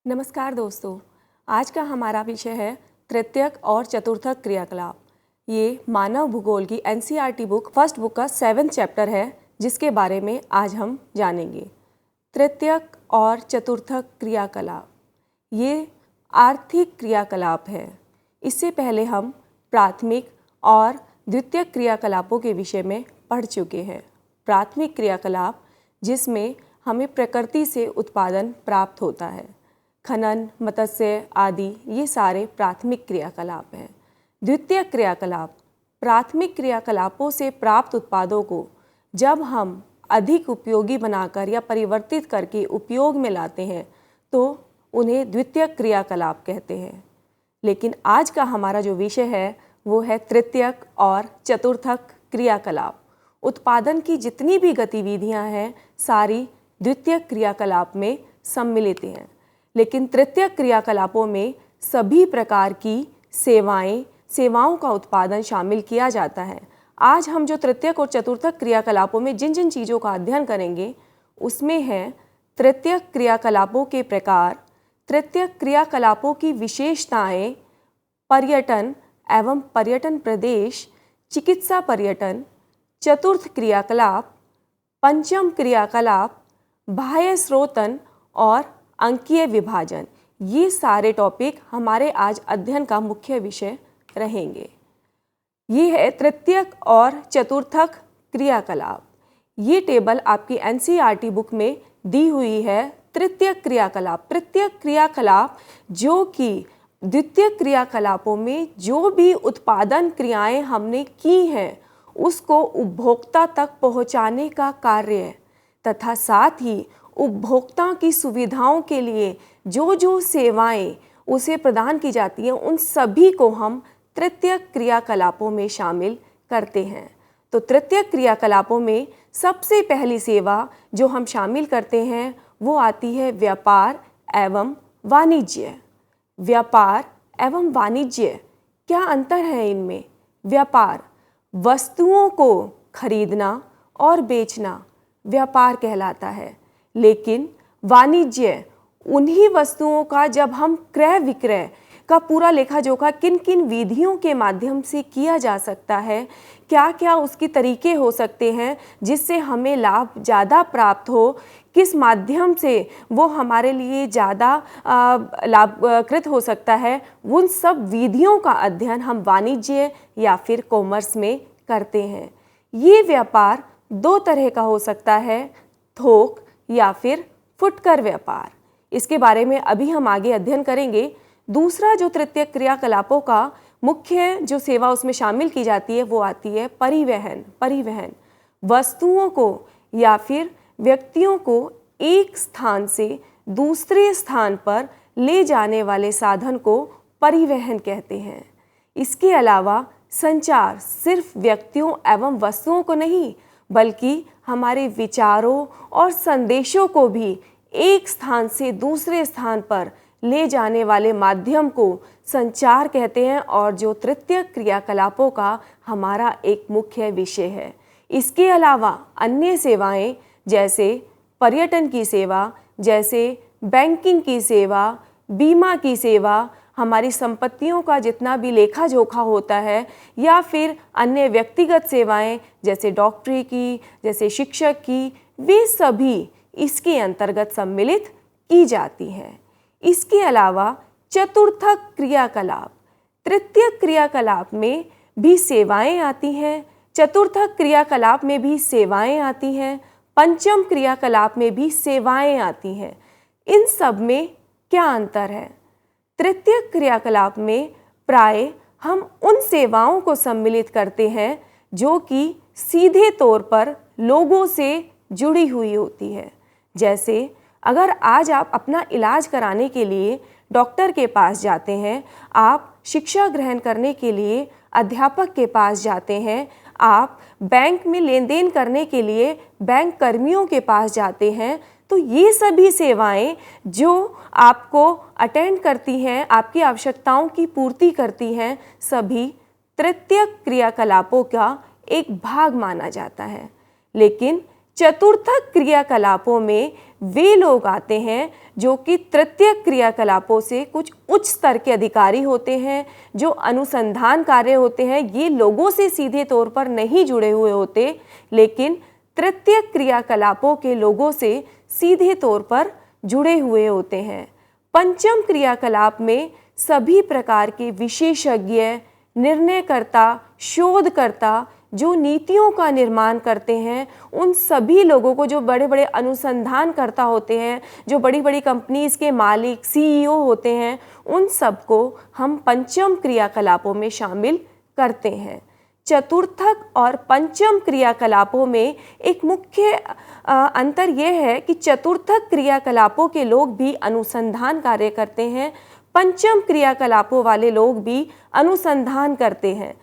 नमस्कार दोस्तों, आज का हमारा विषय है तृतीयक और चतुर्थक क्रियाकलाप। ये मानव भूगोल की एनसीईआरटी बुक फर्स्ट बुक का 7th चैप्टर है, जिसके बारे में आज हम जानेंगे। तृतीयक और चतुर्थक क्रियाकलाप ये आर्थिक क्रियाकलाप है। इससे पहले हम प्राथमिक और द्वितीयक क्रियाकलापों के विषय में पढ़ चुके हैं। प्राथमिक क्रियाकलाप जिसमें हमें प्रकृति से उत्पादन प्राप्त होता है, खनन, मत्स्य आदि, ये सारे प्राथमिक क्रियाकलाप हैं। द्वितीयक क्रियाकलाप प्राथमिक क्रियाकलापों से प्राप्त उत्पादों को जब हम अधिक उपयोगी बनाकर या परिवर्तित करके उपयोग में लाते हैं तो उन्हें द्वितीयक क्रियाकलाप कहते हैं। लेकिन आज का हमारा जो विषय है वो है तृतीयक और चतुर्थक क्रियाकलाप। उत्पादन की जितनी भी गतिविधियां हैं सारी द्वितीयक क्रियाकलाप में सम्मिलित हैं, लेकिन तृतीयक क्रियाकलापों में सभी प्रकार की सेवाओं का उत्पादन शामिल किया जाता है। आज हम जो तृतीयक और चतुर्थक क्रियाकलापों में जिन जिन चीज़ों का अध्ययन करेंगे उसमें है तृतीयक क्रियाकलापों के प्रकार, तृतीयक क्रियाकलापों की विशेषताएं, पर्यटन एवं पर्यटन प्रदेश, चिकित्सा पर्यटन, चतुर्थ क्रियाकलाप, पंचम क्रियाकलाप, बाह्य स्रोतन और अंकीय विभाजन। ये सारे टॉपिक हमारे आज अध्ययन का मुख्य विषय रहेंगे। ये है तृतीयक और चतुर्थक क्रियाकलाप। ये टेबल आपकी एनसीईआरटी बुक में दी हुई है। तृतीयक क्रियाकलाप जो कि द्वितीयक क्रियाकलापों में जो भी उत्पादन क्रियाएं हमने की हैं उसको उपभोक्ता तक पहुंचाने का कार्य तथा साथ ही उपभोक्ता की सुविधाओं के लिए जो जो सेवाएं उसे प्रदान की जाती हैं उन सभी को हम तृतीयक क्रियाकलापों में शामिल करते हैं। तो तृतीयक क्रियाकलापों में सबसे पहली सेवा जो हम शामिल करते हैं वो आती है व्यापार एवं वाणिज्य। व्यापार एवं वाणिज्य, क्या अंतर है इनमें? व्यापार वस्तुओं को खरीदना और बेचना व्यापार कहलाता है, लेकिन वाणिज्य उन्हीं वस्तुओं का जब हम क्रय विक्रय का पूरा लेखा जोखा किन किन विधियों के माध्यम से किया जा सकता है, क्या क्या उसके तरीके हो सकते हैं जिससे हमें लाभ ज़्यादा प्राप्त हो, किस माध्यम से वो हमारे लिए ज़्यादा लाभकृत हो सकता है, उन सब विधियों का अध्ययन हम वाणिज्य या फिर कॉमर्स में करते हैं। ये व्यापार दो तरह का हो सकता है, थोक या फिर फुटकर व्यापार। इसके बारे में अभी हम आगे अध्ययन करेंगे। दूसरा जो तृतीयक क्रियाकलापों का मुख्य जो सेवा उसमें शामिल की जाती है वो आती है परिवहन वस्तुओं को या फिर व्यक्तियों को एक स्थान से दूसरे स्थान पर ले जाने वाले साधन को परिवहन कहते हैं। इसके अलावा संचार सिर्फ व्यक्तियों एवं वस्तुओं को नहीं बल्कि हमारे विचारों और संदेशों को भी एक स्थान से दूसरे स्थान पर ले जाने वाले माध्यम को संचार कहते हैं और जो तृतीयक क्रियाकलापों का हमारा एक मुख्य विषय है। इसके अलावा अन्य सेवाएं जैसे पर्यटन की सेवा, जैसे बैंकिंग की सेवा, बीमा की सेवा, हमारी संपत्तियों का जितना भी लेखा जोखा होता है, या फिर अन्य व्यक्तिगत सेवाएं जैसे डॉक्टरी की, जैसे शिक्षक की, वे सभी इसके अंतर्गत सम्मिलित की जाती हैं। इसके अलावा चतुर्थक क्रियाकलाप, तृतीयक क्रियाकलाप में भी सेवाएं आती हैं, चतुर्थक क्रियाकलाप में भी सेवाएं आती हैं, पंचम क्रियाकलाप में भी सेवाएं आती हैं। इन सब में क्या अंतर है? तृतीयक क्रियाकलाप में प्राय हम उन सेवाओं को सम्मिलित करते हैं जो कि सीधे तौर पर लोगों से जुड़ी हुई होती है। जैसे अगर आज आप अपना इलाज कराने के लिए डॉक्टर के पास जाते हैं, आप शिक्षा ग्रहण करने के लिए अध्यापक के पास जाते हैं, आप बैंक में लेन देन करने के लिए बैंक कर्मियों के पास जाते हैं, तो ये सभी सेवाएं जो आपको अटेंड करती हैं, आपकी आवश्यकताओं की पूर्ति करती हैं, सभी तृतीयक क्रियाकलापों का एक भाग माना जाता है। लेकिन चतुर्थक क्रियाकलापों में वे लोग आते हैं जो कि तृतीयक क्रियाकलापों से कुछ उच्च स्तर के अधिकारी होते हैं, जो अनुसंधान कार्य होते हैं। ये लोगों से सीधे तौर पर नहीं जुड़े हुए होते, लेकिन तृतीयक क्रियाकलापों के लोगों से सीधे तौर पर जुड़े हुए होते हैं। पंचम क्रियाकलाप में सभी प्रकार के विशेषज्ञ, निर्णयकर्ता, शोधकर्ता जो नीतियों का निर्माण करते हैं, उन सभी लोगों को, जो बड़े बड़े अनुसंधानकर्ता होते हैं, जो बड़ी बड़ी कंपनीज के मालिक, सीईओ होते हैं, उन सबको हम पंचम क्रियाकलापों में शामिल करते हैं। चतुर्थक और पंचम क्रियाकलापों में एक मुख्य अंतर यह है कि चतुर्थक क्रियाकलापों के लोग भी अनुसंधान कार्य करते हैं, पंचम क्रियाकलापों वाले लोग भी अनुसंधान करते हैं।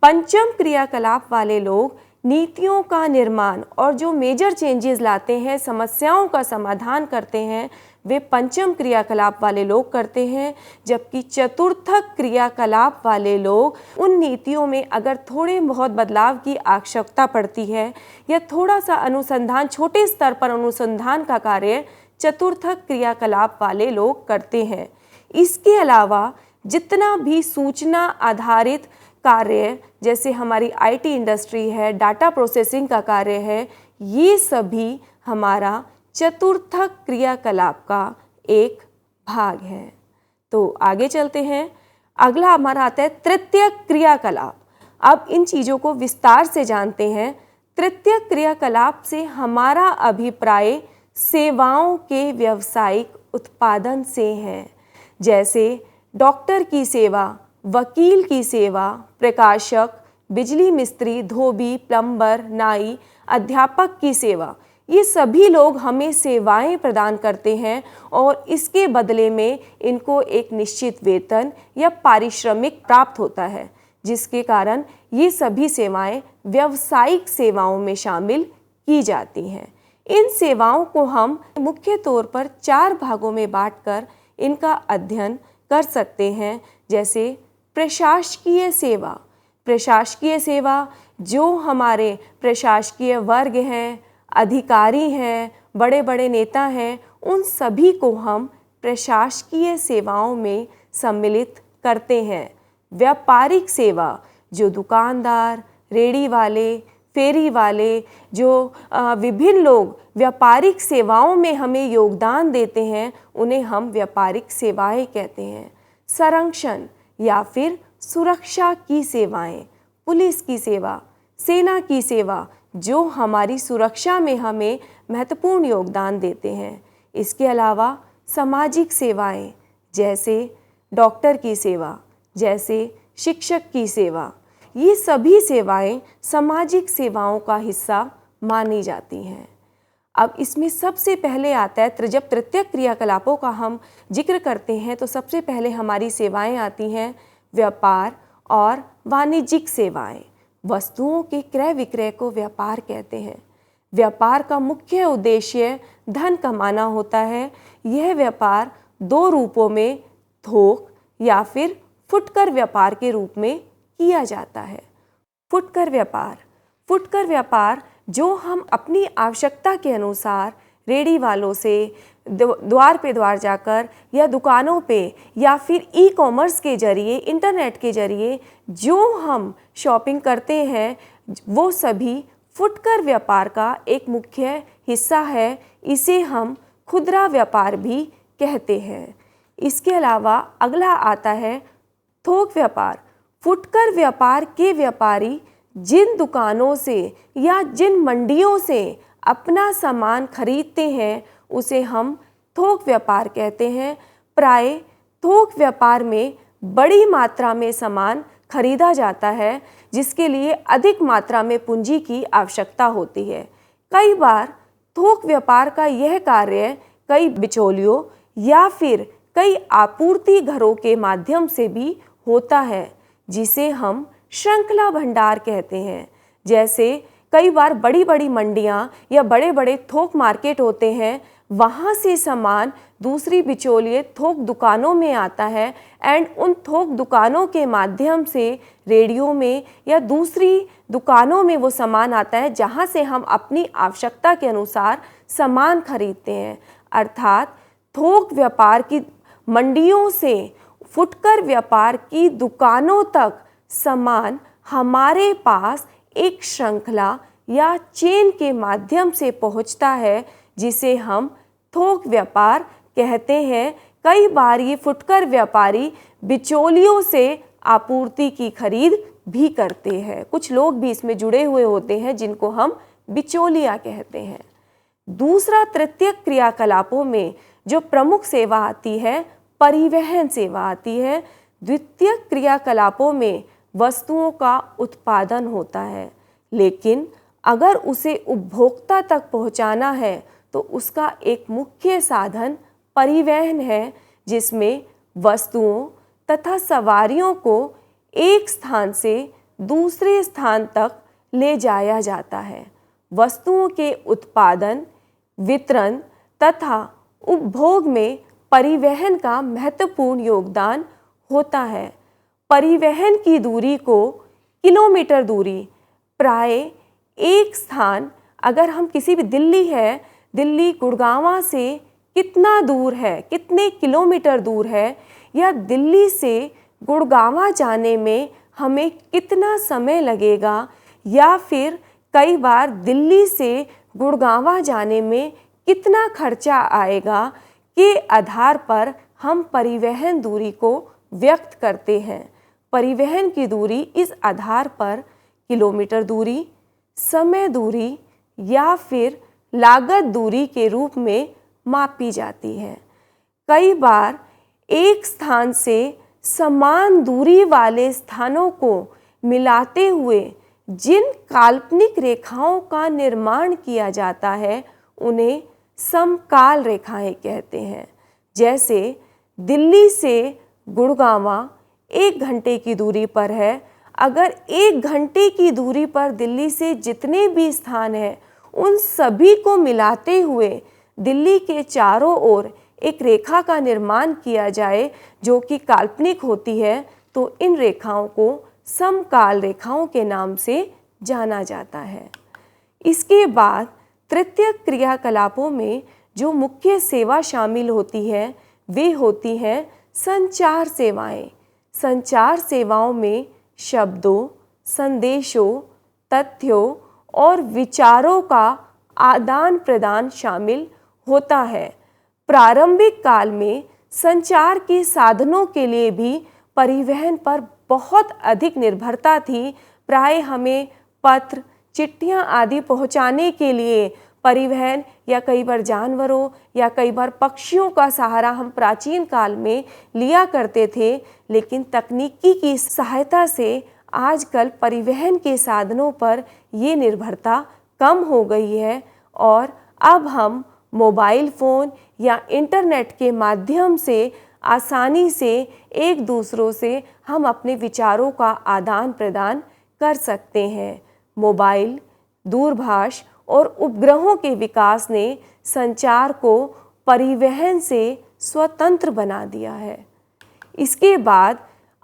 पंचम क्रियाकलाप वाले लोग नीतियों का निर्माण और जो मेजर चेंजेस लाते हैं, समस्याओं का समाधान करते हैं, वे पंचम क्रियाकलाप वाले लोग करते हैं। जबकि चतुर्थक क्रियाकलाप वाले लोग उन नीतियों में अगर थोड़े बहुत बदलाव की आवश्यकता पड़ती है या थोड़ा सा अनुसंधान, छोटे स्तर पर अनुसंधान का कार्य चतुर्थक क्रियाकलाप वाले लोग करते हैं। इसके अलावा जितना भी सूचना आधारित कार्य, जैसे हमारी आईटी इंडस्ट्री है, डाटा प्रोसेसिंग का कार्य है, ये सभी हमारा चतुर्थक क्रियाकलाप का एक भाग है। तो आगे चलते हैं। अगला हमारा आता है तृतीयक क्रियाकलाप। अब इन चीज़ों को विस्तार से जानते हैं। तृतीयक क्रियाकलाप से हमारा अभिप्राय सेवाओं के व्यावसायिक उत्पादन से है, जैसे डॉक्टर की सेवा, वकील की सेवा, प्रकाशक, बिजली मिस्त्री, धोबी, प्लम्बर, नाई, अध्यापक की सेवा। ये सभी लोग हमें सेवाएं प्रदान करते हैं और इसके बदले में इनको एक निश्चित वेतन या पारिश्रमिक प्राप्त होता है, जिसके कारण ये सभी सेवाएं व्यावसायिक सेवाओं में शामिल की जाती हैं। इन सेवाओं को हम मुख्य तौर पर 4 भागों में बांटकर इनका अध्ययन कर सकते हैं, जैसे प्रशासकीय सेवा। प्रशासकीय सेवा जो हमारे प्रशासकीय वर्ग हैं, अधिकारी हैं, बड़े बड़े नेता हैं, उन सभी को हम प्रशासकीय सेवाओं में सम्मिलित करते हैं। व्यापारिक सेवा, जो दुकानदार, रेड़ी वाले, फेरी वाले, जो विभिन्न लोग व्यापारिक सेवाओं में हमें योगदान देते हैं, उन्हें हम व्यापारिक सेवाएं कहते हैं। संरक्षण या फिर सुरक्षा की सेवाएं, पुलिस की सेवा, सेना की सेवा, जो हमारी सुरक्षा में हमें महत्वपूर्ण योगदान देते हैं। इसके अलावा सामाजिक सेवाएं, जैसे डॉक्टर की सेवा, जैसे शिक्षक की सेवा, ये सभी सेवाएं सामाजिक सेवाओं का हिस्सा मानी जाती हैं। अब इसमें सबसे पहले आता है, जब तृतीयक क्रियाकलापों का हम जिक्र करते हैं तो सबसे पहले हमारी सेवाएं आती हैं व्यापार और वाणिज्यिक सेवाएं। वस्तुओं के क्रय विक्रय को व्यापार कहते हैं। व्यापार का मुख्य उद्देश्य धन कमाना होता है। यह व्यापार 2 रूपों में, थोक या फिर फुटकर व्यापार के रूप में किया जाता है। फुटकर व्यापार, फुटकर व्यापार जो हम अपनी आवश्यकता के अनुसार रेडी वालों से द्वार पे द्वार जाकर या दुकानों पे या फिर ई कॉमर्स के जरिए, इंटरनेट के जरिए जो हम शॉपिंग करते हैं, वो सभी फुटकर व्यापार का एक मुख्य हिस्सा है। इसे हम खुदरा व्यापार भी कहते हैं। इसके अलावा अगला आता है थोक व्यापार। फुटकर व्यापार के व्यापारी जिन दुकानों से या जिन मंडियों से अपना सामान खरीदते हैं, उसे हम थोक व्यापार कहते हैं। प्राय थोक व्यापार में बड़ी मात्रा में सामान खरीदा जाता है, जिसके लिए अधिक मात्रा में पूंजी की आवश्यकता होती है। कई बार थोक व्यापार का यह कार्य कई बिचौलियों या फिर कई आपूर्ति घरों के माध्यम से भी होता है, जिसे हम श्रृंखला भंडार कहते हैं। जैसे कई बार बड़ी बड़ी मंडियां या बड़े बड़े थोक मार्केट होते हैं, वहाँ से सामान दूसरी बिचौलिए थोक दुकानों में आता है एंड उन थोक दुकानों के माध्यम से रेडियो में या दूसरी दुकानों में वो सामान आता है जहाँ से हम अपनी आवश्यकता के अनुसार सामान खरीदते हैं। अर्थात थोक व्यापार की मंडियों से फुटकर व्यापार की दुकानों तक सामान हमारे पास एक श्रृंखला या चेन के माध्यम से पहुंचता है, जिसे हम थोक व्यापार कहते हैं। कई बार ये फुटकर व्यापारी बिचौलियों से आपूर्ति की खरीद भी करते हैं। कुछ लोग भी इसमें जुड़े हुए होते हैं जिनको हम बिचौलिया कहते हैं। दूसरा तृतीयक क्रियाकलापों में जो प्रमुख सेवा आती है, परिवहन सेवा आती है। द्वितीयक क्रियाकलापों में वस्तुओं का उत्पादन होता है, लेकिन अगर उसे उपभोक्ता तक पहुंचाना है तो उसका एक मुख्य साधन परिवहन है, जिसमें वस्तुओं तथा सवारियों को एक स्थान से दूसरे स्थान तक ले जाया जाता है। वस्तुओं के उत्पादन, वितरण तथा उपभोग में परिवहन का महत्वपूर्ण योगदान होता है। परिवहन की दूरी को किलोमीटर दूरी, प्राय एक स्थान, अगर हम किसी भी दिल्ली गुड़गांव से कितना दूर है, कितने किलोमीटर दूर है, या दिल्ली से गुड़गांव जाने में हमें कितना समय लगेगा, या फिर कई बार दिल्ली से गुड़गांव जाने में कितना खर्चा आएगा के आधार पर हम परिवहन दूरी को व्यक्त करते हैं। परिवहन की दूरी इस आधार पर किलोमीटर दूरी, समय दूरी या फिर लागत दूरी के रूप में मापी जाती है। कई बार एक स्थान से समान दूरी वाले स्थानों को मिलाते हुए जिन काल्पनिक रेखाओं का निर्माण किया जाता है उन्हें समकाल रेखाएं कहते हैं। जैसे दिल्ली से गुड़गांव 1 घंटे की दूरी पर है। अगर 1 घंटे की दूरी पर दिल्ली से जितने भी स्थान हैं उन सभी को मिलाते हुए दिल्ली के चारों ओर एक रेखा का निर्माण किया जाए जो कि काल्पनिक होती है, तो इन रेखाओं को समकाल रेखाओं के नाम से जाना जाता है। इसके बाद तृतीयक क्रियाकलापों में जो मुख्य सेवा शामिल होती है वे होती हैं संचार सेवाएं। संचार सेवाओं में शब्दों, संदेशों, तथ्यों और विचारों का आदान प्रदान शामिल होता है। प्रारंभिक काल में संचार के साधनों के लिए भी परिवहन पर बहुत अधिक निर्भरता थी। प्राय हमें पत्र, चिट्ठियाँ आदि पहुँचाने के लिए परिवहन या कई बार जानवरों या कई बार पक्षियों का सहारा हम प्राचीन काल में लिया करते थे, लेकिन तकनीकी की सहायता से आजकल परिवहन के साधनों पर ये निर्भरता कम हो गई है और अब हम मोबाइल फ़ोन या इंटरनेट के माध्यम से आसानी से एक दूसरों से हम अपने विचारों का आदान प्रदान कर सकते हैं। मोबाइल, दूरभाष और उपग्रहों के विकास ने संचार को परिवहन से स्वतंत्र बना दिया है। इसके बाद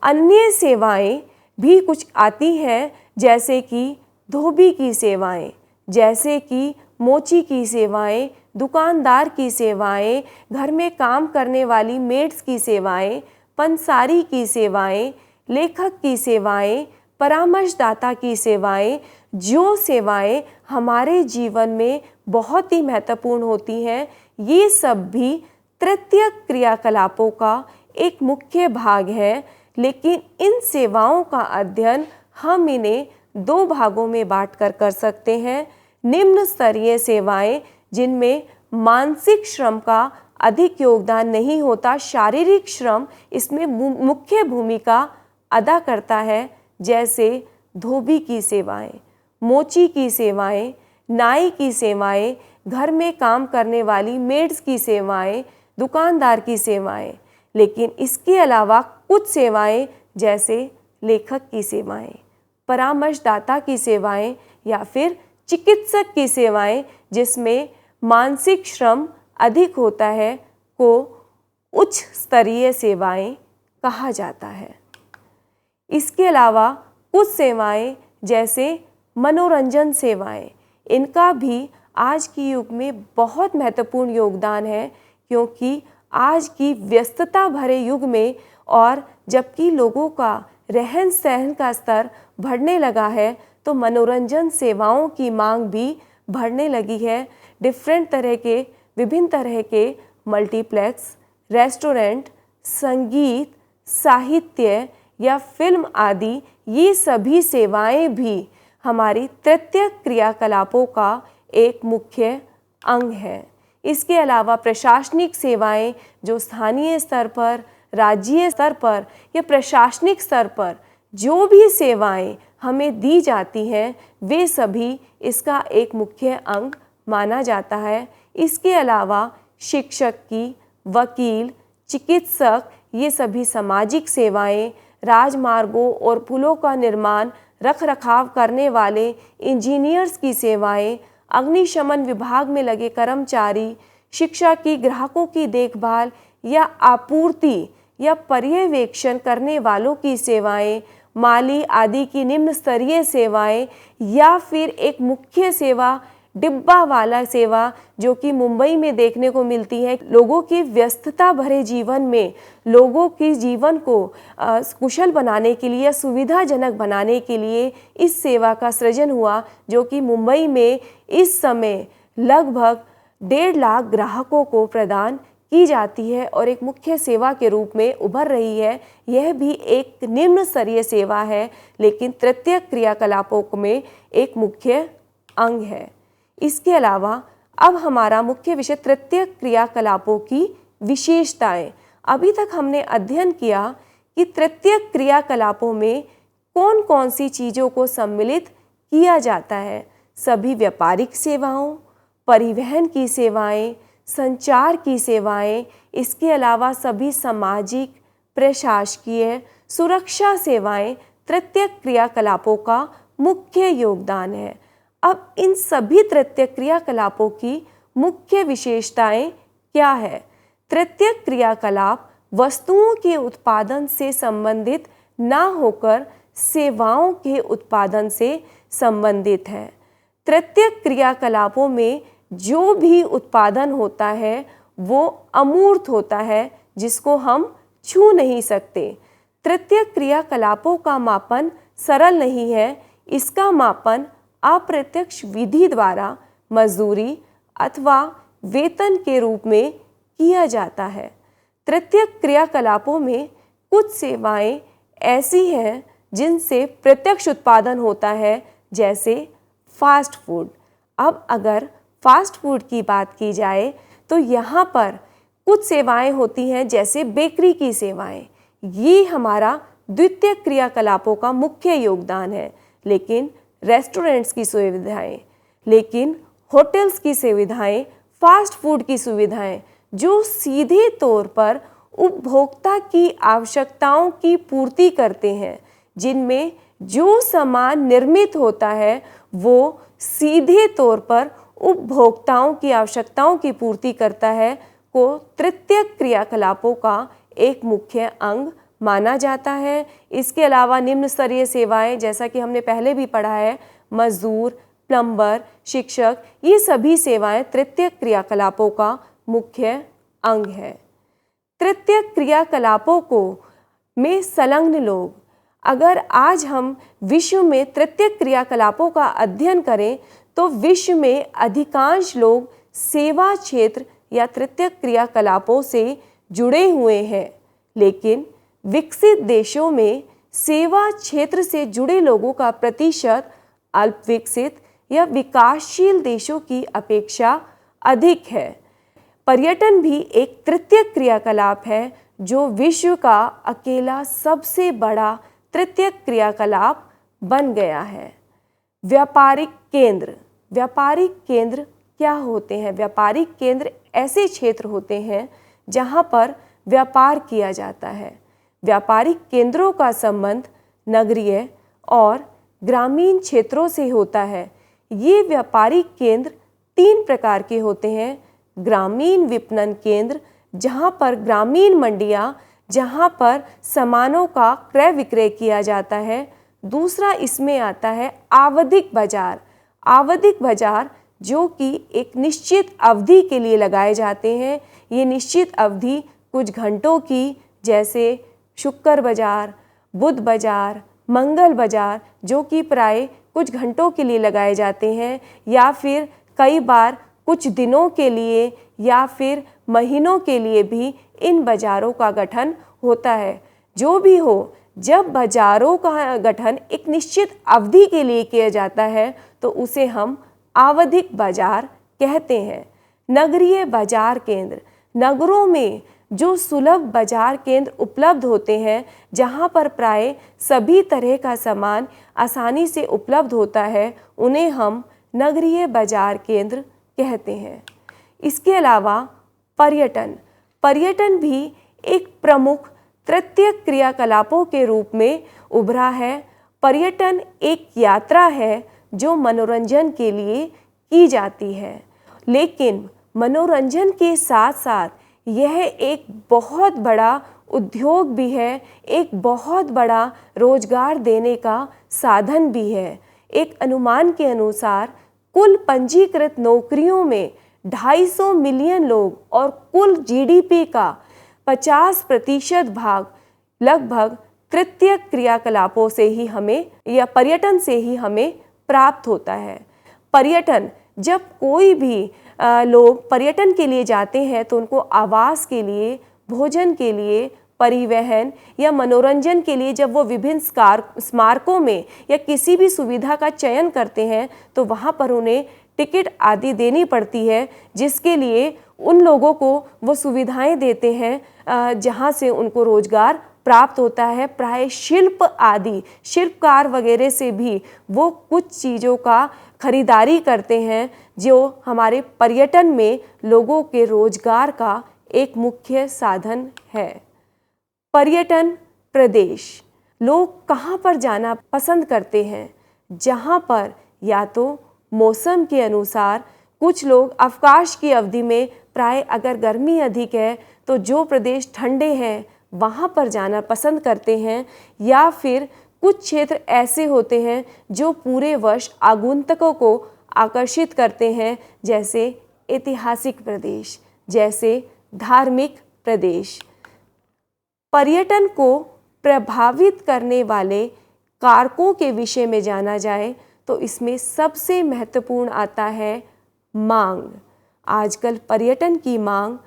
अन्य सेवाएं भी कुछ आती हैं, जैसे कि धोबी की सेवाएं, जैसे कि मोची की सेवाएं, दुकानदार की सेवाएं, घर में काम करने वाली मेड्स की सेवाएं, पंसारी की सेवाएं, लेखक की सेवाएं, परामर्शदाता की सेवाएं, जो सेवाएं हमारे जीवन में बहुत ही महत्वपूर्ण होती हैं, ये सब भी तृतीयक क्रियाकलापों का एक मुख्य भाग है। लेकिन इन सेवाओं का अध्ययन हम इन्हें 2 भागों में बांटकर कर सकते हैं। निम्न स्तरीय सेवाएं, जिनमें मानसिक श्रम का अधिक योगदान नहीं होता, शारीरिक श्रम इसमें मुख्य भूमिका अदा करता है, जैसे धोबी की सेवाएं, मोची की सेवाएं, नाई की सेवाएं, घर में काम करने वाली मेड्स की सेवाएं, दुकानदार की सेवाएं। लेकिन इसके अलावा कुछ सेवाएं जैसे लेखक की सेवाएं, परामर्शदाता की सेवाएं या फिर चिकित्सक की सेवाएं, जिसमें मानसिक श्रम अधिक होता है, को उच्च स्तरीय सेवाएं कहा जाता है। इसके अलावा कुछ सेवाएं जैसे मनोरंजन सेवाएं, इनका भी आज के युग में बहुत महत्वपूर्ण योगदान है, क्योंकि आज की व्यस्तता भरे युग में और जबकि लोगों का रहन सहन का स्तर बढ़ने लगा है, तो मनोरंजन सेवाओं की मांग भी बढ़ने लगी है। विभिन्न तरह के मल्टीप्लेक्स, रेस्टोरेंट, संगीत, साहित्य या फिल्म आदि, ये सभी सेवाएं भी हमारी तृतीय क्रियाकलापों का एक मुख्य अंग है। इसके अलावा प्रशासनिक सेवाएं, जो स्थानीय स्तर पर, राज्य स्तर पर या प्रशासनिक स्तर पर जो भी सेवाएं हमें दी जाती हैं, वे सभी इसका एक मुख्य अंग माना जाता है। इसके अलावा शिक्षक की, वकील, चिकित्सक, ये सभी सामाजिक सेवाएं, राजमार्गों और पुलों का निर्माण रख रखाव करने वाले इंजीनियर्स की सेवाएं, अग्निशमन विभाग में लगे कर्मचारी, शिक्षा की, ग्राहकों की देखभाल या आपूर्ति या पर्यवेक्षण करने वालों की सेवाएं, माली आदि की निम्न स्तरीय सेवाएं, या फिर एक मुख्य सेवा डिब्बा वाला सेवा जो कि मुंबई में देखने को मिलती है। लोगों की व्यस्तता भरे जीवन में लोगों के जीवन को कुशल बनाने के लिए, सुविधाजनक बनाने के लिए इस सेवा का सृजन हुआ, जो कि मुंबई में इस समय लगभग 1.5 लाख ग्राहकों को प्रदान की जाती है और एक मुख्य सेवा के रूप में उभर रही है। यह भी एक निम्न स्तरीय सेवा है, लेकिन तृतीय क्रियाकलापों में एक मुख्य अंग है। इसके अलावा अब हमारा मुख्य विषय तृतीय क्रियाकलापों की विशेषताएं। अभी तक हमने अध्ययन किया कि तृतीय क्रियाकलापों में कौन कौन सी चीज़ों को सम्मिलित किया जाता है। सभी व्यापारिक सेवाओं, परिवहन की सेवाएं, संचार की सेवाएं, इसके अलावा सभी सामाजिक, प्रशासकीय, सुरक्षा सेवाएं तृतीय क्रियाकलापों का मुख्य योगदान है। अब इन सभी तृतीय क्रियाकलापों की मुख्य विशेषताएं क्या है? तृतीय क्रियाकलाप वस्तुओं के उत्पादन से संबंधित ना होकर सेवाओं के उत्पादन से संबंधित है। तृतीय क्रियाकलापों में जो भी उत्पादन होता है वो अमूर्त होता है, जिसको हम छू नहीं सकते। तृतीय क्रियाकलापों का मापन सरल नहीं है। इसका मापन अप्रत्यक्ष विधि द्वारा मजदूरी अथवा वेतन के रूप में किया जाता है। तृतीय क्रियाकलापों में कुछ सेवाएं ऐसी हैं जिनसे प्रत्यक्ष उत्पादन होता है, जैसे फास्ट फूड। अब अगर फास्ट फूड की बात की जाए तो यहाँ पर कुछ सेवाएं होती हैं, जैसे बेकरी की सेवाएं। ये हमारा द्वितीय क्रियाकलापों का मुख्य योगदान है। लेकिन रेस्टोरेंट्स की सुविधाएं, लेकिन होटल्स की सुविधाएं, फास्ट फूड की सुविधाएं जो सीधे तौर पर उपभोक्ता की आवश्यकताओं की पूर्ति करते हैं, जिनमें जो सामान निर्मित होता है वो सीधे तौर पर उपभोक्ताओं की आवश्यकताओं की पूर्ति करता है, को तृतीय क्रियाकलापों का एक मुख्य अंग माना जाता है। इसके अलावा निम्न स्तरीय सेवाएं, जैसा कि हमने पहले भी पढ़ा है, मजदूर, प्लम्बर, शिक्षक, ये सभी सेवाएं तृतीय क्रियाकलापों का मुख्य अंग है। तृतीय क्रियाकलापों को में संलग्न लोग, अगर आज हम विश्व में तृतीय क्रियाकलापों का अध्ययन करें तो विश्व में अधिकांश लोग सेवा क्षेत्र या तृतीय क्रियाकलापों से जुड़े हुए हैं, लेकिन विकसित देशों में सेवा क्षेत्र से जुड़े लोगों का प्रतिशत अल्प विकसित या विकासशील देशों की अपेक्षा अधिक है। पर्यटन भी एक तृतीय क्रियाकलाप है, जो विश्व का अकेला सबसे बड़ा तृतीय क्रियाकलाप बन गया है। व्यापारिक केंद्र। व्यापारिक केंद्र क्या होते हैं? व्यापारिक केंद्र ऐसे क्षेत्र होते हैं जहां पर व्यापार किया जाता है। व्यापारिक केंद्रों का संबंध नगरीय और ग्रामीण क्षेत्रों से होता है। ये व्यापारिक केंद्र 3 प्रकार के होते हैं। ग्रामीण विपणन केंद्र, जहाँ पर ग्रामीण मंडियाँ, जहाँ पर सामानों का क्रय विक्रय किया जाता है। दूसरा इसमें आता है आवधिक बाजार। आवधिक बाजार जो कि एक निश्चित अवधि के लिए लगाए जाते हैं। ये निश्चित अवधि कुछ घंटों की, जैसे शुक्र बाजार, बुध बाजार, मंगल बाजार, जो कि प्राय कुछ घंटों के लिए लगाए जाते हैं, या फिर कई बार कुछ दिनों के लिए या फिर महीनों के लिए भी इन बाजारों का गठन होता है। जो भी हो, जब बाजारों का गठन एक निश्चित अवधि के लिए किया जाता है तो उसे हम आवधिक बाजार कहते हैं। नगरीय बाजार केंद्र, नगरों में जो सुलभ बाजार केंद्र उपलब्ध होते हैं, जहां पर प्राय सभी तरह का सामान आसानी से उपलब्ध होता है, उन्हें हम नगरीय बाजार केंद्र कहते हैं। इसके अलावा पर्यटन, पर्यटन भी एक प्रमुख तृतीय क्रियाकलापों के रूप में उभरा है। पर्यटन एक यात्रा है जो मनोरंजन के लिए की जाती है, लेकिन मनोरंजन के साथ साथ यह एक बहुत बड़ा उद्योग भी है, एक बहुत बड़ा रोजगार देने का साधन भी है। एक अनुमान के अनुसार कुल पंजीकृत नौकरियों में 250 मिलियन लोग और कुल जीडीपी का 50% भाग लगभग तृतीय क्रियाकलापों से ही हमें या पर्यटन से ही हमें प्राप्त होता है। पर्यटन, जब कोई भी लोग पर्यटन के लिए जाते हैं तो उनको आवास के लिए, भोजन के लिए, परिवहन या मनोरंजन के लिए जब वो विभिन्न स्मारकों में या किसी भी सुविधा का चयन करते हैं तो वहाँ पर उन्हें टिकट आदि देनी पड़ती है, जिसके लिए उन लोगों को वो सुविधाएं देते हैं जहाँ से उनको रोजगार प्राप्त होता है। प्राय शिल्प आदि, शिल्पकार वगैरह से भी वो कुछ चीज़ों का खरीदारी करते हैं, जो हमारे पर्यटन में लोगों के रोजगार का एक मुख्य साधन है। पर्यटन प्रदेश, लोग कहाँ पर जाना पसंद करते हैं? जहाँ पर या तो मौसम के अनुसार, कुछ लोग अवकाश की अवधि में, प्राय अगर गर्मी अधिक है तो जो प्रदेश ठंडे हैं वहाँ पर जाना पसंद करते हैं, या फिर कुछ क्षेत्र ऐसे होते हैं जो पूरे वर्ष आगंतुकों को आकर्षित करते हैं, जैसे ऐतिहासिक प्रदेश, जैसे धार्मिक प्रदेश। पर्यटन को प्रभावित करने वाले कारकों के विषय में जाना जाए तो इसमें सबसे महत्वपूर्ण आता है मांग। आजकल पर्यटन की मांग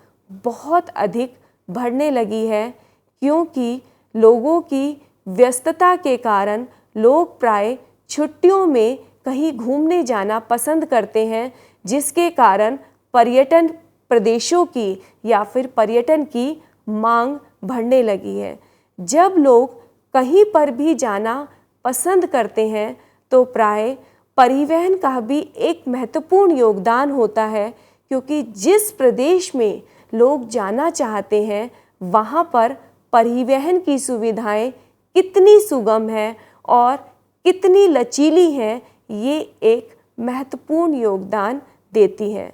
बहुत अधिक बढ़ने लगी है, क्योंकि लोगों की व्यस्तता के कारण लोग प्राय छुट्टियों में कहीं घूमने जाना पसंद करते हैं, जिसके कारण पर्यटन प्रदेशों की या फिर पर्यटन की मांग बढ़ने लगी है। जब लोग कहीं पर भी जाना पसंद करते हैं तो प्राय परिवहन का भी एक महत्वपूर्ण योगदान होता है, क्योंकि जिस प्रदेश में लोग जाना चाहते हैं वहाँ पर परिवहन की सुविधाएं कितनी सुगम है और कितनी लचीली हैं, ये एक महत्वपूर्ण योगदान देती हैं।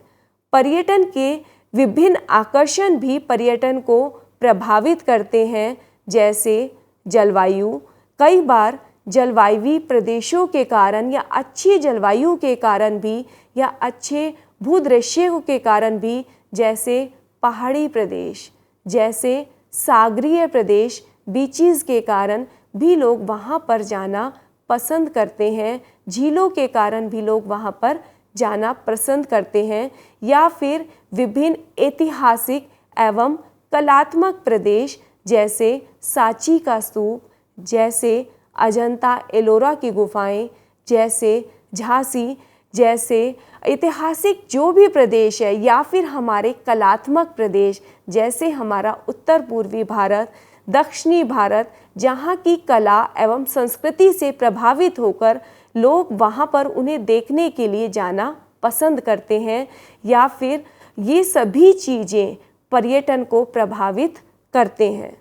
पर्यटन के विभिन्न आकर्षण भी पर्यटन को प्रभावित करते हैं, जैसे जलवायु। कई बार जलवायु प्रदेशों के कारण या अच्छी जलवायु के कारण भी या अच्छे भूदृश्यों के कारण भी, जैसे पहाड़ी प्रदेश, जैसे सागरीय प्रदेश, बीचीज़ के कारण भी लोग वहाँ पर जाना पसंद करते हैं। झीलों के कारण भी लोग वहाँ पर जाना पसंद करते हैं, या फिर विभिन्न ऐतिहासिक एवं कलात्मक प्रदेश, जैसे सांची का स्तूप, जैसे अजंता एलोरा की गुफाएं, जैसे झांसी, जैसे ऐतिहासिक जो भी प्रदेश है, या फिर हमारे कलात्मक प्रदेश जैसे हमारा उत्तर पूर्वी भारत, दक्षिणी भारत, जहाँ की कला एवं संस्कृति से प्रभावित होकर लोग वहाँ पर उन्हें देखने के लिए जाना पसंद करते हैं, या फिर ये सभी चीज़ें पर्यटन को प्रभावित करते हैं।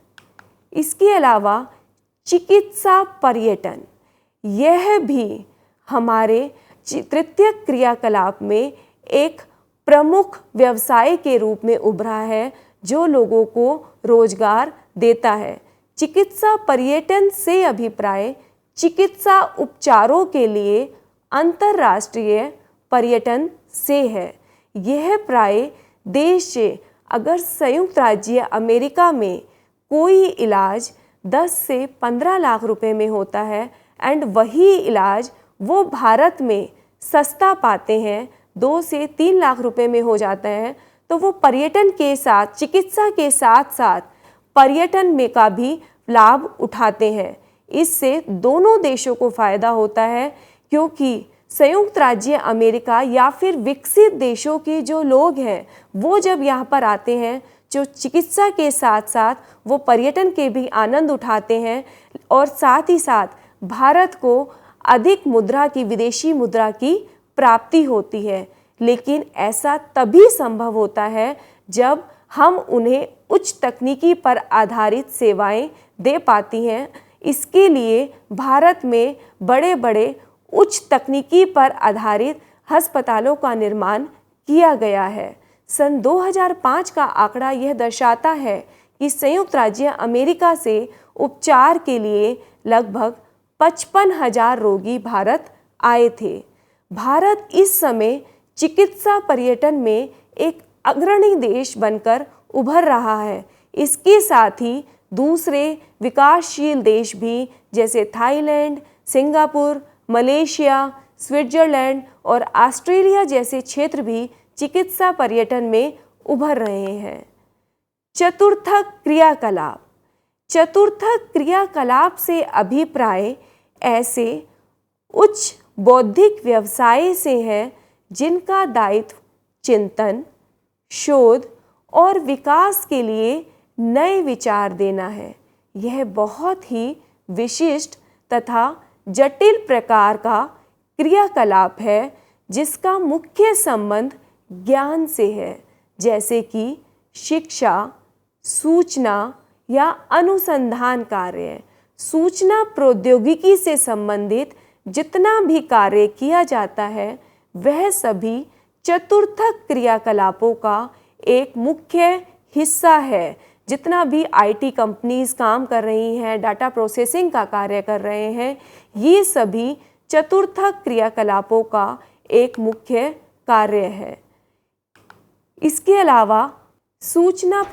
इसके अलावा चिकित्सा पर्यटन, यह भी हमारे तृतीय क्रियाकलाप में एक प्रमुख व्यवसाय के रूप में उभरा है, जो लोगों को रोजगार देता है। चिकित्सा पर्यटन से अभिप्राय चिकित्सा उपचारों के लिए अंतर्राष्ट्रीय पर्यटन से है। यह प्राय देश से अगर संयुक्त राज्य अमेरिका में कोई इलाज 10 से 15 लाख रुपए में होता है एंड वही इलाज वो भारत में सस्ता पाते हैं, 2 से 3 लाख रुपए में हो जाता है, तो वो पर्यटन के साथ, चिकित्सा के साथ साथ पर्यटन में का भी लाभ उठाते हैं। इससे दोनों देशों को फ़ायदा होता है, क्योंकि संयुक्त राज्य अमेरिका या फिर विकसित देशों के जो लोग हैं वो जब यहाँ पर आते हैं, जो चिकित्सा के साथ साथ वो पर्यटन के भी आनंद उठाते हैं और साथ ही साथ भारत को अधिक मुद्रा की, विदेशी मुद्रा की प्राप्ति होती है। लेकिन ऐसा तभी संभव होता है जब हम उन्हें उच्च तकनीकी पर आधारित सेवाएं दे पाती हैं। इसके लिए भारत में बड़े बड़े उच्च तकनीकी पर आधारित अस्पतालों का निर्माण किया गया है। सन 2005 का आंकड़ा यह दर्शाता है कि संयुक्त राज्य अमेरिका से उपचार के लिए लगभग 55,000 रोगी भारत आए थे। भारत इस समय चिकित्सा पर्यटन में एक अग्रणी देश बनकर उभर रहा है। इसके साथ ही दूसरे विकासशील देश भी जैसे थाईलैंड, सिंगापुर, मलेशिया, स्विट्जरलैंड और ऑस्ट्रेलिया जैसे क्षेत्र भी चिकित्सा पर्यटन में उभर रहे हैं। चतुर्थक क्रियाकलाप। चतुर्थक क्रियाकलाप से अभिप्राय ऐसे उच्च बौद्धिक व्यवसाय से है जिनका दायित्व चिंतन, शोध और विकास के लिए नए विचार देना है। यह बहुत ही विशिष्ट तथा जटिल प्रकार का क्रियाकलाप है जिसका मुख्य संबंध ज्ञान से है, जैसे कि शिक्षा, सूचना या अनुसंधान कार्य। सूचना प्रौद्योगिकी से संबंधित जितना भी कार्य किया जाता है वह सभी चतुर्थक क्रियाकलापों का एक मुख्य हिस्सा है। जितना भी आईटी कंपनीज काम कर रही हैं, डाटा प्रोसेसिंग का कार्य कर रहे हैं, ये सभी चतुर्थक क्रियाकलापों का एक मुख्य कार्य है। इसके अलावा सूचना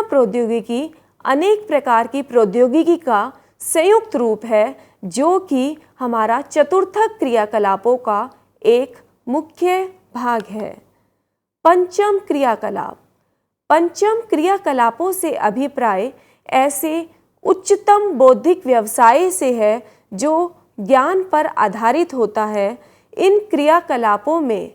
प्रौद्योगिकी अनेक प्रकार की प्रौद्योगिकी का संयुक्त रूप है जो कि हमारा चतुर्थक क्रियाकलापों का एक मुख्य भाग है। पंचम क्रियाकलाप। पंचम क्रियाकलापों से अभिप्राय ऐसे उच्चतम बौद्धिक व्यवसाय से है जो ज्ञान पर आधारित होता है। इन क्रियाकलापों में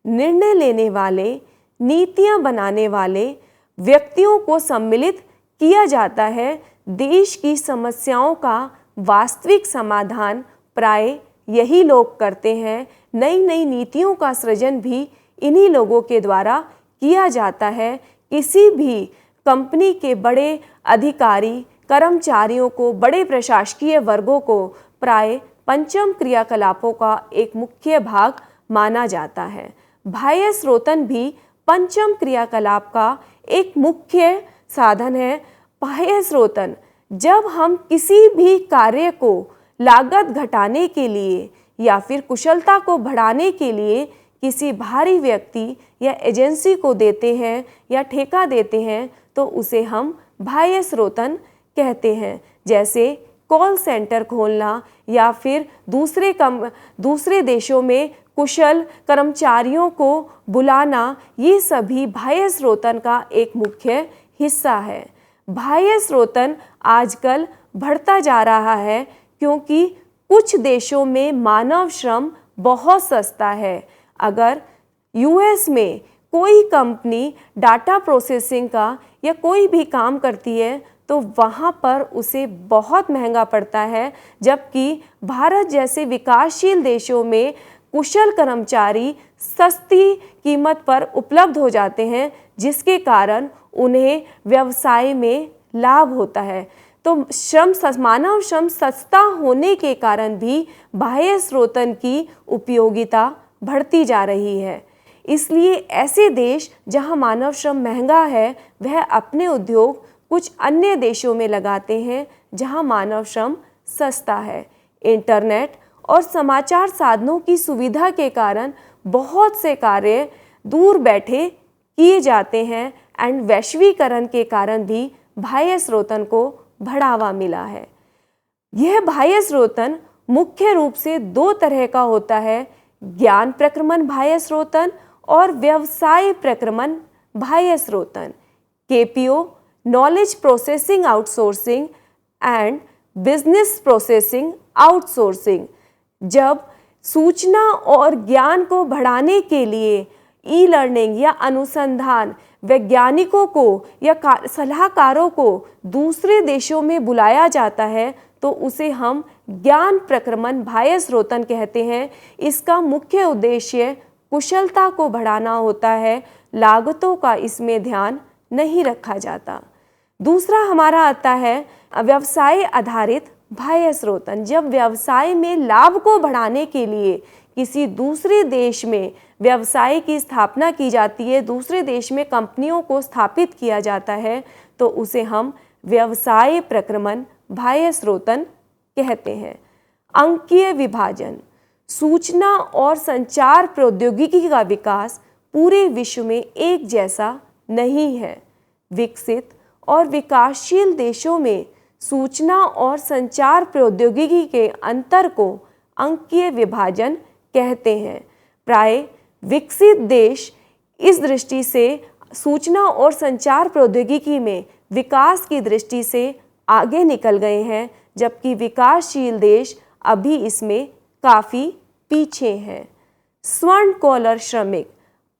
निर्णय लेने वाले, नीतियां बनाने वाले व्यक्तियों को सम्मिलित किया जाता है। देश की समस्याओं का वास्तविक समाधान प्राय यही लोग करते हैं। नई नई नीतियों का सृजन भी इन्हीं लोगों के द्वारा किया जाता है। किसी भी कंपनी के बड़े अधिकारी, कर्मचारियों को, बड़े प्रशासकीय वर्गों को प्राय पंचम क्रियाकलापों का एक मुख्य भाग माना जाता है। बाह्य स्रोतन भी पंचम क्रियाकलाप का एक मुख्य साधन है। बाह्य स्रोतन, जब हम किसी भी कार्य को लागत घटाने के लिए या फिर कुशलता को बढ़ाने के लिए किसी बाहरी व्यक्ति या एजेंसी को देते हैं या ठेका देते हैं तो उसे हम बाह्य स्रोतन कहते हैं। जैसे कॉल सेंटर खोलना या फिर दूसरे देशों में कुशल कर्मचारियों को बुलाना, ये सभी बाह्य स्रोतन का एक मुख्य हिस्सा है। बाह्य स्रोतन आजकल बढ़ता जा रहा है क्योंकि कुछ देशों में मानव श्रम बहुत सस्ता है। अगर यूएस में कोई कंपनी डाटा प्रोसेसिंग का या कोई भी काम करती है तो वहाँ पर उसे बहुत महंगा पड़ता है, जबकि भारत जैसे विकासशील देशों में कुशल कर्मचारी सस्ती कीमत पर उपलब्ध हो जाते हैं, जिसके कारण उन्हें व्यवसाय में लाभ होता है। तो मानव श्रम सस्ता होने के कारण भी बाह्य स्रोतन की उपयोगिता बढ़ती जा रही है। इसलिए ऐसे देश जहां मानव श्रम महंगा है वह अपने उद्योग कुछ अन्य देशों में लगाते हैं जहां मानव श्रम सस्ता है। इंटरनेट और समाचार साधनों की सुविधा के कारण बहुत से कार्य दूर बैठे किए जाते हैं एंड वैश्वीकरण के कारण भी बाह्य स्रोतन को बढ़ावा मिला है। यह बाह्य स्रोतन मुख्य रूप से दो तरह का होता है, ज्ञान प्रक्रमण बाह्य स्रोतन और व्यवसाय प्रक्रमण बाह्य स्रोतन। KPO knowledge processing outsourcing and business processing outsourcing. जब सूचना और ज्ञान को बढ़ाने के लिए ई लर्निंग या अनुसंधान वैज्ञानिकों को या सलाहकारों को दूसरे देशों में बुलाया जाता है तो उसे हम ज्ञान प्रक्रमण बाह्य स्रोतन कहते हैं। इसका मुख्य उद्देश्य कुशलता को बढ़ाना होता है, लागतों का इसमें ध्यान नहीं रखा जाता। दूसरा हमारा आता है व्यवसाय आधारित बाह्य स्रोतन। जब व्यवसाय में लाभ को बढ़ाने के लिए किसी दूसरे देश में व्यवसाय की स्थापना की जाती है, दूसरे देश में कंपनियों को स्थापित किया जाता है, तो उसे हम व्यवसाय प्रक्रमण बाह्य स्रोतन कहते हैं। अंकीय विभाजन। सूचना और संचार प्रौद्योगिकी का विकास पूरे विश्व में एक जैसा नहीं है। विकसित और विकासशील देशों में सूचना और संचार प्रौद्योगिकी के अंतर को अंकीय विभाजन कहते हैं। प्राय विकसित देश इस दृष्टि से सूचना और संचार प्रौद्योगिकी में विकास की दृष्टि से आगे निकल गए हैं, जबकि विकासशील देश अभी इसमें काफ़ी पीछे हैं। स्वर्ण कॉलर श्रमिक।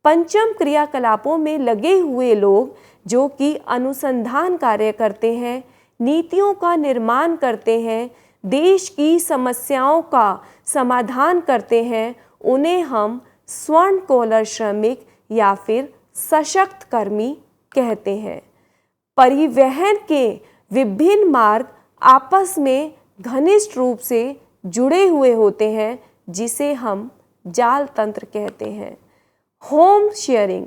पंचम क्रियाकलापों में लगे हुए लोग जो कि अनुसंधान कार्य करते हैं, नीतियों का निर्माण करते हैं, देश की समस्याओं का समाधान करते हैं, उन्हें हम स्वर्ण कॉलर श्रमिक या फिर सशक्त कर्मी कहते हैं। परिवहन के विभिन्न मार्ग आपस में घनिष्ठ रूप से जुड़े हुए होते हैं, जिसे हम जाल तंत्र कहते हैं। Home sharing.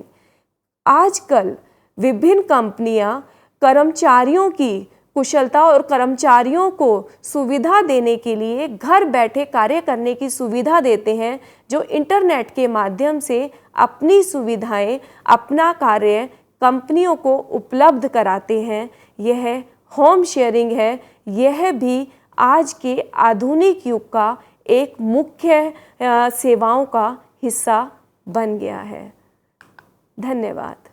आजकल विभिन्न कंपनियां कर्मचारियों की कुशलता और कर्मचारियों को सुविधा देने के लिए घर बैठे कार्य करने की सुविधा देते हैं, जो इंटरनेट के माध्यम से अपनी सुविधाएं, अपना कार्य कंपनियों को उपलब्ध कराते हैं। यह होम शेयरिंग है। यह भी आज के आधुनिक युग का एक मुख्य सेवाओं का हिस्सा बन गया है। धन्यवाद।